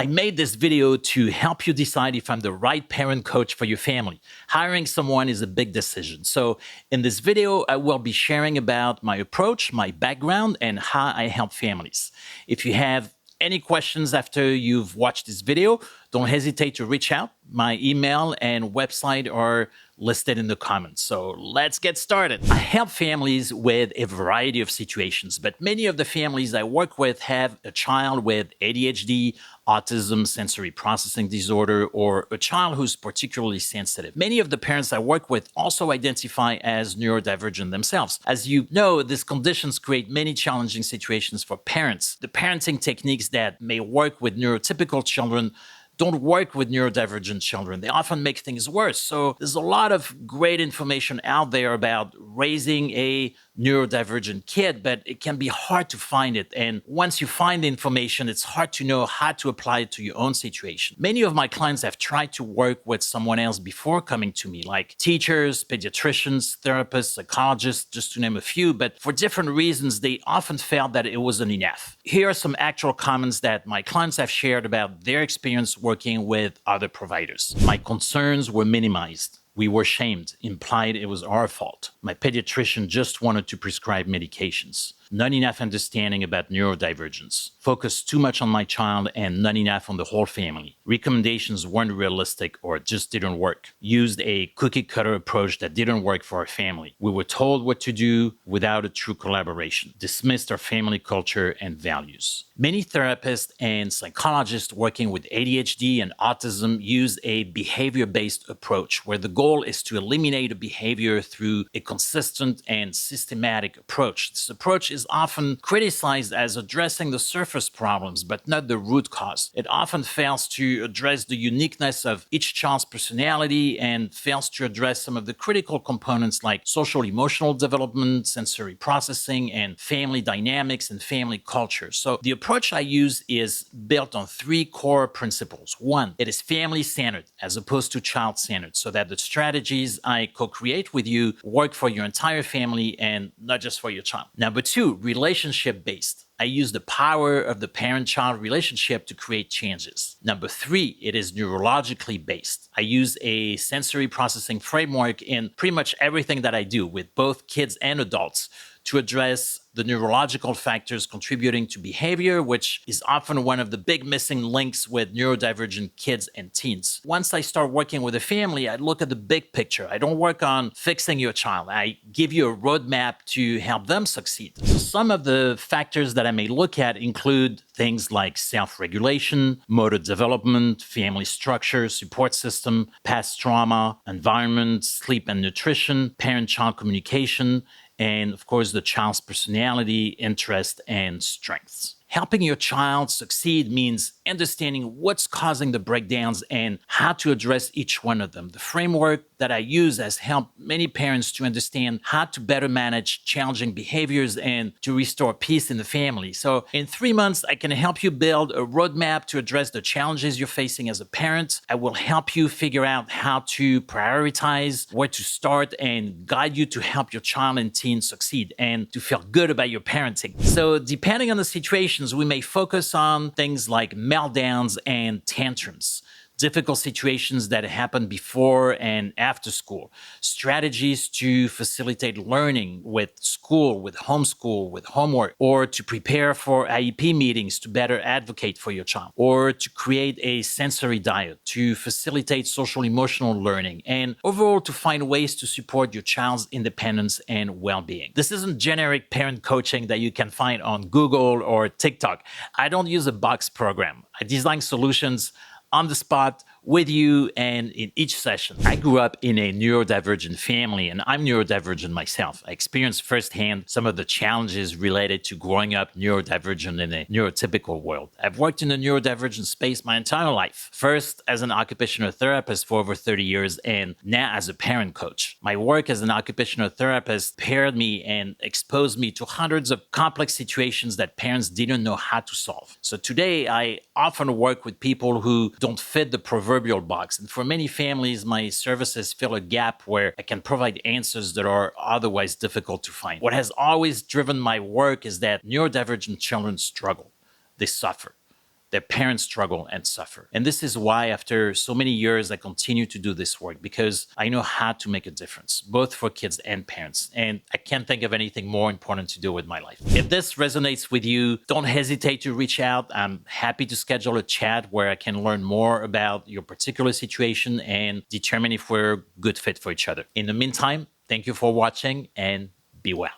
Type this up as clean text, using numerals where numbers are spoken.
I made this video to help you decide if I'm the right parent coach for your family. Hiring someone is a big decision. So in this video, I will be sharing about my approach, my background, and how I help families. If you have any questions after you've watched this video, don't hesitate to reach out. My email and website are listed in the comments. So let's get started. I help families with a variety of situations, but many of the families I work with have a child with ADHD, autism, sensory processing disorder, or a child who's particularly sensitive. Many of the parents I work with also identify as neurodivergent themselves. As you know, these conditions create many challenging situations for parents. The parenting techniques that may work with neurotypical children don't work with neurodivergent children. They often make things worse. So there's a lot of great information out there about raising a neurodivergent kid, but it can be hard to find it. And once you find the information, it's hard to know how to apply it to your own situation. Many of my clients have tried to work with someone else before coming to me, like teachers, pediatricians, therapists, psychologists, just to name a few, but for different reasons, they often felt that it wasn't enough. Here are some actual comments that my clients have shared about their experience working with other providers. My concerns were minimized. We were shamed, implied it was our fault. My pediatrician just wanted to prescribe medications. Not enough understanding about neurodivergence. Focused too much on my child and not enough on the whole family. Recommendations weren't realistic or just didn't work. Used a cookie-cutter approach that didn't work for our family. We were told what to do without a true collaboration. Dismissed our family culture and values. Many therapists and psychologists working with ADHD and autism use a behavior-based approach where the goal is to eliminate a behavior through a consistent and systematic approach. This approach is often criticized as addressing the surface problems, but not the root cause. It often fails to address the uniqueness of each child's personality and fails to address some of the critical components like social emotional development, sensory processing, and family dynamics and family culture. So the approach I use is built on three core principles. One, it is family-centered as opposed to child-centered, so that the strategies I co-create with you work for your entire family and not just for your child. Number two, relationship-based. I use the power of the parent-child relationship to create changes. Number three, it is neurologically based. I use a sensory processing framework in pretty much everything that I do with both kids and adults to address the neurological factors contributing to behavior, which is often one of the big missing links with neurodivergent kids and teens. Once I start working with a family, I look at the big picture. I don't work on fixing your child. I give you a roadmap to help them succeed. So some of the factors that I may look at include things like self-regulation, motor development, family structure, support system, past trauma, environment, sleep and nutrition, parent-child communication, and of course, the child's personality, interest, and strengths. Helping your child succeed means understanding what's causing the breakdowns and how to address each one of them. The framework that I use has helped many parents to understand how to better manage challenging behaviors and to restore peace in the family. So in 3 months, I can help you build a roadmap to address the challenges you're facing as a parent. I will help you figure out how to prioritize, where to start, and guide you to help your child and teen succeed and to feel good about your parenting. So depending on the situation, we may focus on things like meltdowns and tantrums, difficult situations that happen before and after school, strategies to facilitate learning with school, with homeschool, with homework, or to prepare for IEP meetings to better advocate for your child, or to create a sensory diet to facilitate social emotional learning, and overall to find ways to support your child's independence and well-being. This isn't generic parent coaching that you can find on Google or TikTok. I don't use a box program. I design solutions on the spot with you and in each session. I grew up in a neurodivergent family and I'm neurodivergent myself. I experienced firsthand some of the challenges related to growing up neurodivergent in a neurotypical world. I've worked in the neurodivergent space my entire life. First as an occupational therapist for over 30 years and now as a parent coach. My work as an occupational therapist paired me and exposed me to hundreds of complex situations that parents didn't know how to solve. So today I often work with people who don't fit the proverbial box. And for many families, my services fill a gap where I can provide answers that are otherwise difficult to find. What has always driven my work is that neurodivergent children struggle. They suffer. their parents struggle and suffer. And this is why, after so many years, I continue to do this work, because I know how to make a difference, both for kids and parents. And I can't think of anything more important to do with my life. If this resonates with you, don't hesitate to reach out. I'm happy to schedule a chat where I can learn more about your particular situation and determine if we're a good fit for each other. In the meantime, thank you for watching, and be well.